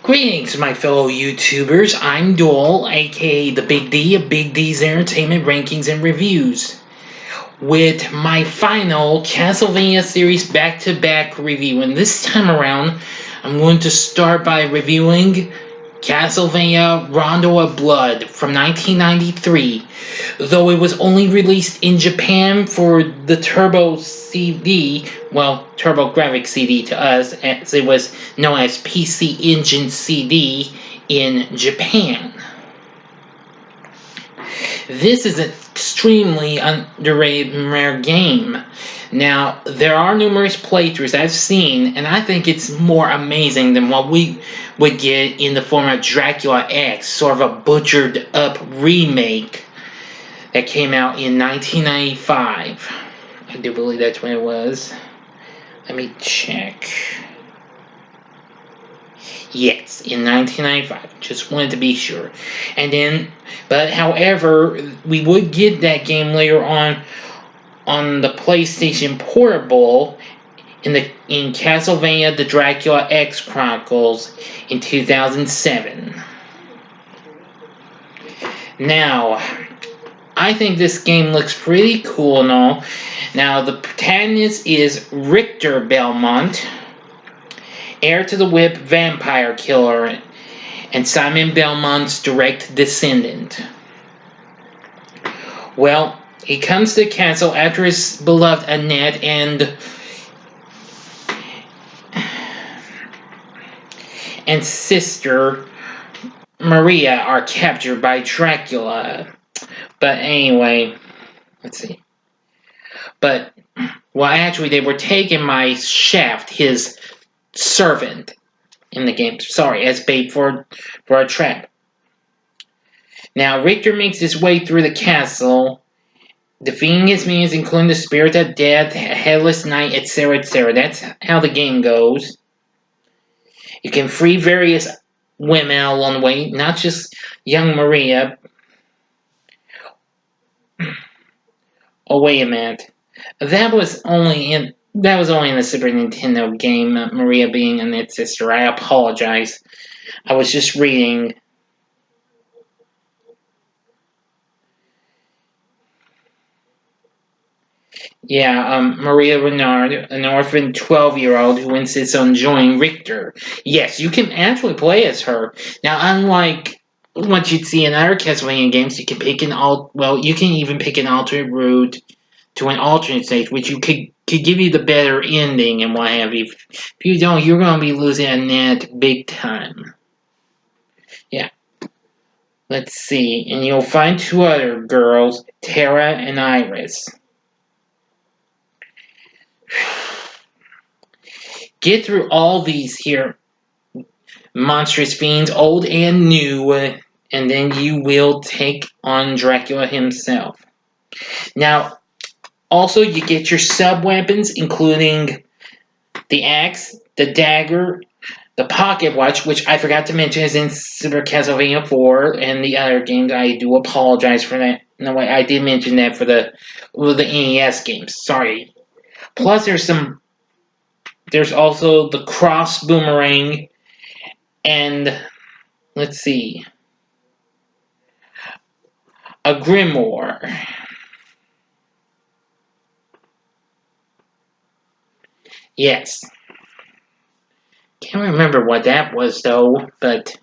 Greetings, my fellow YouTubers. I'm Doyle, aka the Big D of Big D's Entertainment Rankings and Reviews, with my final Castlevania series back-to-back review. And this time around, I'm going to start by reviewing Castlevania Rondo of Blood from 1993. Though it was only released in Japan for the Turbo CD, well, Turbo Graphic CD to us, as it was known as PC Engine CD in Japan. This is an extremely underrated and rare game. Now, there are numerous playthroughs I've seen, and I think it's more amazing than what we would get in the form of Dracula X, sort of a butchered up remake that came out in 1995. I do believe that's when it was. Let me check. Yes, in 1995. Just wanted to be sure. But however, we would get that game later on the PlayStation Portable in Castlevania the Dracula X Chronicles in 2007. Now, I think this game looks pretty cool and all. Now, the protagonist is Richter Belmont, heir to the whip vampire killer, and Simon Belmont's direct descendant. Well, he comes to the castle after his beloved Annette and sister Maria are captured by Dracula. But anyway, let's see. But, well, actually, they were taken by Shaft, his servant in the game. Sorry, as bait for a trap. Now, Richter makes his way through the castle, defeating his minions, including the Spirit of Death, Headless Knight, etc., etc. That's how the game goes. You can free various women along the way, not just young Maria. Oh, wait a minute. That was only in the Super Nintendo game, Maria being Annette's sister. I apologize. I was just reading. Yeah, Maria Renard, an orphan 12-year-old who insists on joining Richter. Yes, you can actually play as her. Now, unlike what you'd see in other Castlevania games, you can pick you can even pick an alternate route to an alternate stage, which you could give you the better ending and what have you. If you don't, you're going to be losing Annette big time. Yeah. Let's see. And you'll find two other girls, Tara and Iris. Get through all these here monstrous fiends, old and new, and then you will take on Dracula himself. Now, also, you get your sub-weapons, including the axe, the dagger, the pocket watch, which I forgot to mention is in Super Castlevania 4 and the other games. I do apologize for that. No, I did mention that for the NES games. Sorry. Plus, there's also the cross boomerang, and let's see, a grimoire. Yes. Can't remember what that was though, but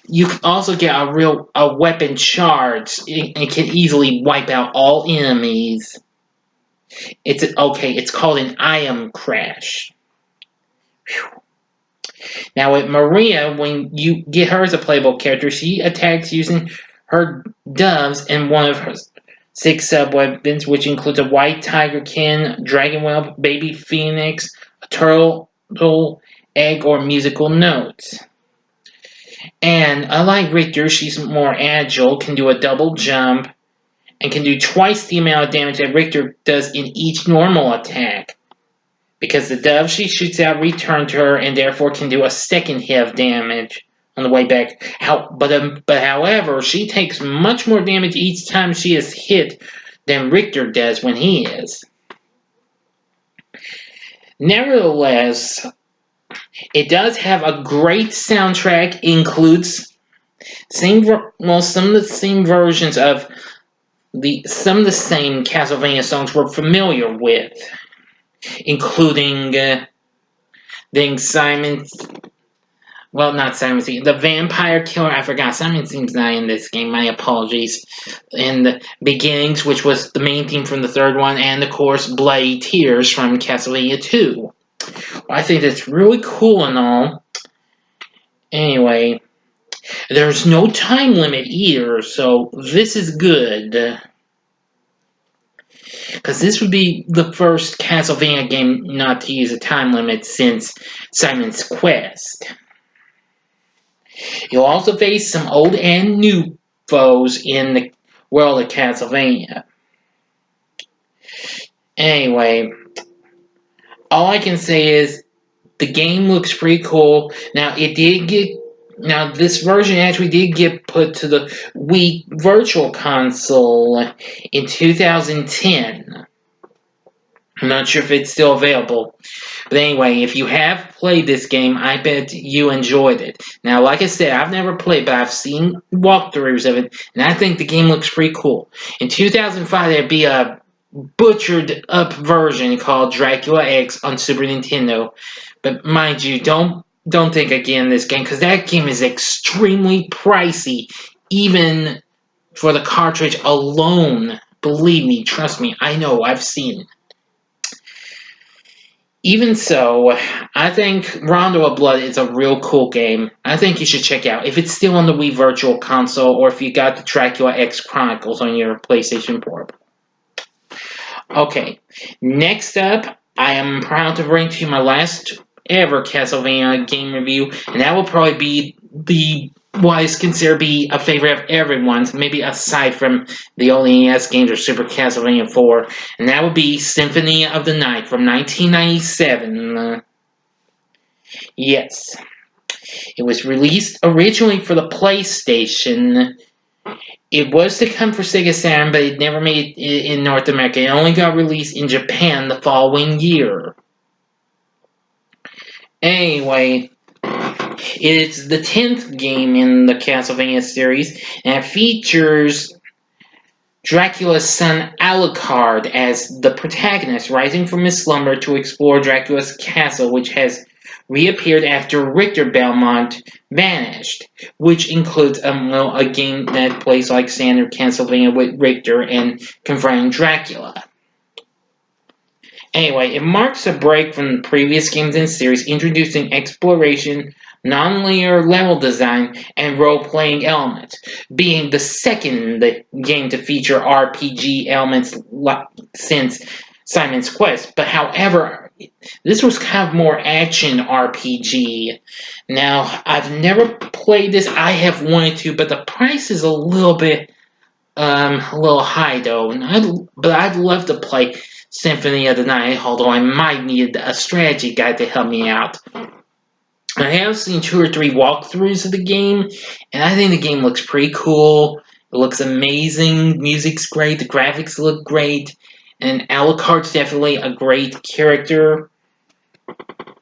you can also get a weapon charge. It can easily wipe out all enemies. It's called an Ion Crash. Whew. Now with Maria, when you get her as a playable character, she attacks using her doves and one of her 6 sub-weapons, which includes a white tigerkin, dragon whelp, baby phoenix, a turtle, egg, or musical notes. And unlike Richter, she's more agile, can do a double jump, and can do twice the amount of damage that Richter does in each normal attack. Because the dove she shoots out return to her, and therefore can do a second hit of damage on the way back. But however, she takes much more damage each time she is hit than Richter does when he is. Nevertheless, It does have a great soundtrack, includes some of the same versions of some of the same Castlevania songs we're familiar with, including Simon. Well, not Simon Theme. The Vampire Killer. I forgot. Simon Theme's not in this game. My apologies. And the Beginnings, which was the main theme from the third one, and of course, Bloody Tears from Castlevania 2. I think that's really cool and all. Anyway, there's no time limit either, so this is good. Because this would be the first Castlevania game not to use a time limit since Simon's Quest. You'll also face some old and new foes in the world of Castlevania. Anyway, all I can say is the game looks pretty cool. Now, this version actually did get put to the Wii Virtual Console in 2010. I'm not sure if it's still available. But anyway, if you have played this game, I bet you enjoyed it. Now, like I said, I've never played, but I've seen walkthroughs of it, and I think the game looks pretty cool. In 2005, there'd be a butchered up version called Dracula X on Super Nintendo. But mind you, don't think again this game, because that game is extremely pricey, even for the cartridge alone. Believe me, trust me, I know, I've seen it. Even so, I think Rondo of Blood is a real cool game. I think you should check out. If it's still on the Wii Virtual Console, or if you got the Dracula X Chronicles on your PlayStation Portable. Okay, next up, I am proud to bring to you my last ever Castlevania game review, and that will probably be what is considered to be a favorite of everyone's, maybe aside from the old NES games or Super Castlevania 4, and that would be Symphony of the Night from 1997. Yes. It was released originally for the PlayStation. It was to come for Sega Saturn, but it never made it in North America. It only got released in Japan the following year. Anyway, it's the 10th game in the Castlevania series, and it features Dracula's son Alucard as the protagonist, rising from his slumber to explore Dracula's castle, which has reappeared after Richter Belmont vanished, which includes a game that plays like standard Castlevania with Richter and confronting Dracula. Anyway, it marks a break from the previous games in the series, introducing exploration, non-linear level design, and role-playing elements, being the second game to feature RPG elements since Simon's Quest. But however, this was kind of more action RPG. Now, I've never played this. I have wanted to, but the price is a little bit a little high though. But I'd love to play Symphony of the Night, although I might need a strategy guide to help me out. I have seen 2 or 3 walkthroughs of the game, and I think the game looks pretty cool. It looks amazing. Music's great. The graphics look great. And Alucard's definitely a great character. And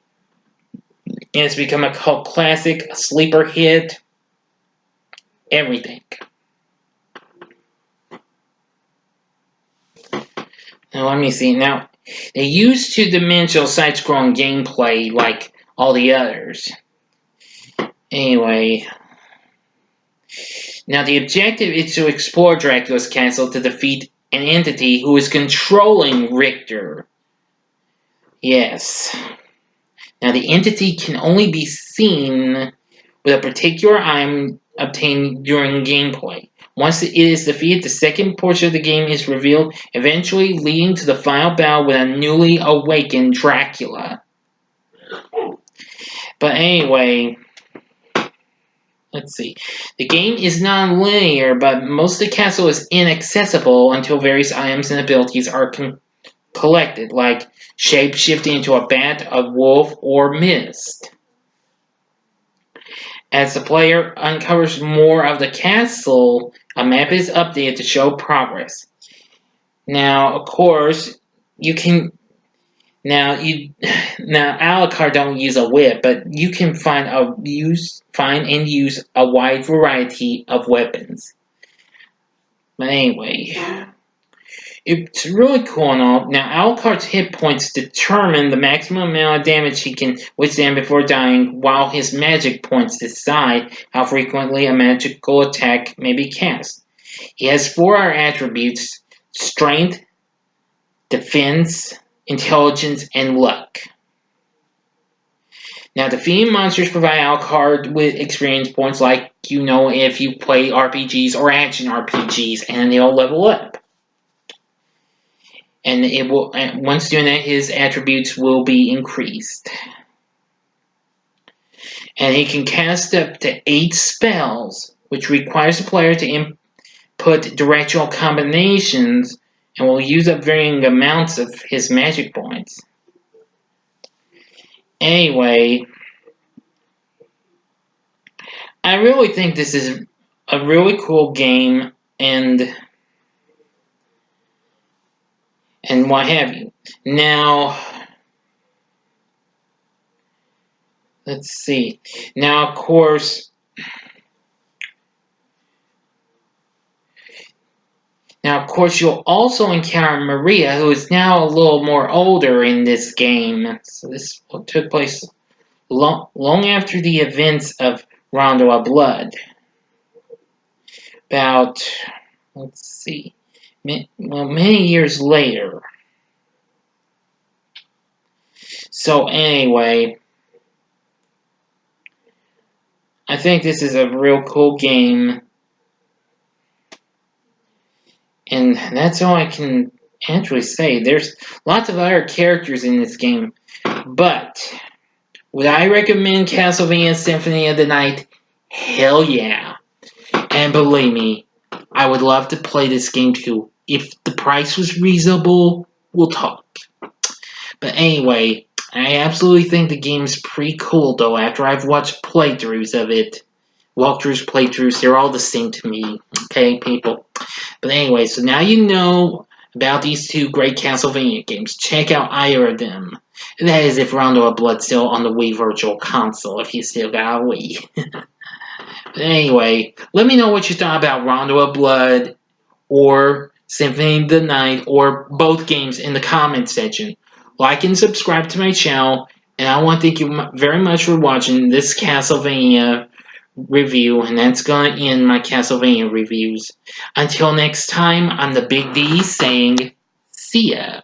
it's become a cult classic, a sleeper hit. Everything. Now, let me see. Now, they use 2-dimensional side-scrolling gameplay like all the others. Anyway. Now, the objective is to explore Dracula's castle to defeat an entity who is controlling Richter. Yes. Now, the entity can only be seen with a particular item obtained during gameplay. Once it is defeated, the second portion of the game is revealed, eventually leading to the final battle with a newly awakened Dracula. But anyway, let's see. The game is non-linear, but most of the castle is inaccessible until various items and abilities are collected, like shape-shifting into a bat, a wolf, or mist. As the player uncovers more of the castle, a map is updated to show progress. Now, of course, you can Now Alucard don't use a whip, but you can find and use a wide variety of weapons. But anyway, it's really cool and all. Now Alucard's hit points determine the maximum amount of damage he can withstand before dying, while his magic points decide how frequently a magical attack may be cast. He has 4 attributes: strength, defense, intelligence, and luck. Now, defeating monsters provide Alucard with experience points, like if you play RPGs or action RPGs, and they'll level up. And it will. Once doing that, his attributes will be increased. And he can cast up to 8 spells, which requires the player to input directional combinations, and will use up varying amounts of his magic points. Anyway, I really think this is a really cool game, and what have you. Now, let's see. Now, of course, you'll also encounter Maria, who is now a little more older in this game. So this took place long after the events of Rondo of Blood. About, let's see, many years later. So anyway, I think this is a real cool game. And that's all I can actually say. There's lots of other characters in this game. But would I recommend Castlevania Symphony of the Night? Hell yeah. And believe me, I would love to play this game too. If the price was reasonable, we'll talk. But anyway, I absolutely think the game's pretty cool though after I've watched playthroughs of it. Walkthroughs, playthroughs, they're all the same to me. Okay, people? But anyway, so now you know about these 2 great Castlevania games. Check out either of them. And that is if Rondo of Blood's still on the Wii Virtual Console, if you still got a Wii. But anyway, let me know what you thought about Rondo of Blood or Symphony of the Night or both games in the comment section. Like and subscribe to my channel, and I want to thank you very much for watching this Castlevania review, and that's going to end my Castlevania reviews. Until next time, I'm the Big D saying, see ya.